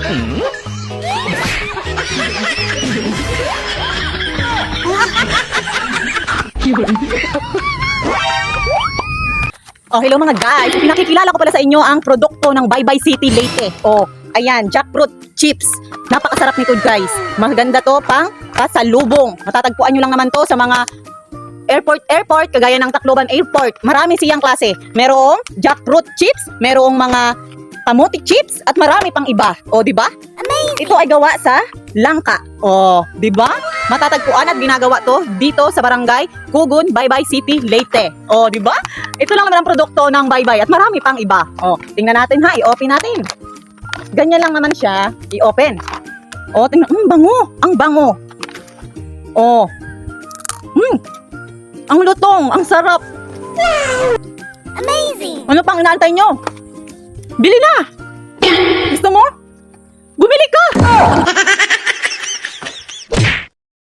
Oh, hello mga guys. Pinakikilala ko pala sa inyo ang produkto ng Bye Bye City Leyte. Oh, ayan, jackfruit chips. Napakasarap nito guys. Maganda to pang pasalubong. Matatagpuan nyo lang naman to sa mga airport, kagaya ng Tacloban Airport. Marami siyang klase. Merong jackfruit chips, merong mga kamuti chips, at marami pang iba. O, di ba? Ito ay gawa sa langka. O, di ba? Matatagpuan at ginagawa to dito sa barangay Kugon, Bye Bye City, Leyte. O, di ba? Ito lang naman ang produkto ng Bye Bye at marami pang iba. O, tingnan natin ha, i-open natin. Ganyan lang naman siya, i-open. O, tingnan, bango, ang bango. O, ang lutong, ang sarap. Amazing! Ano pang inaantay nyo? Bili na!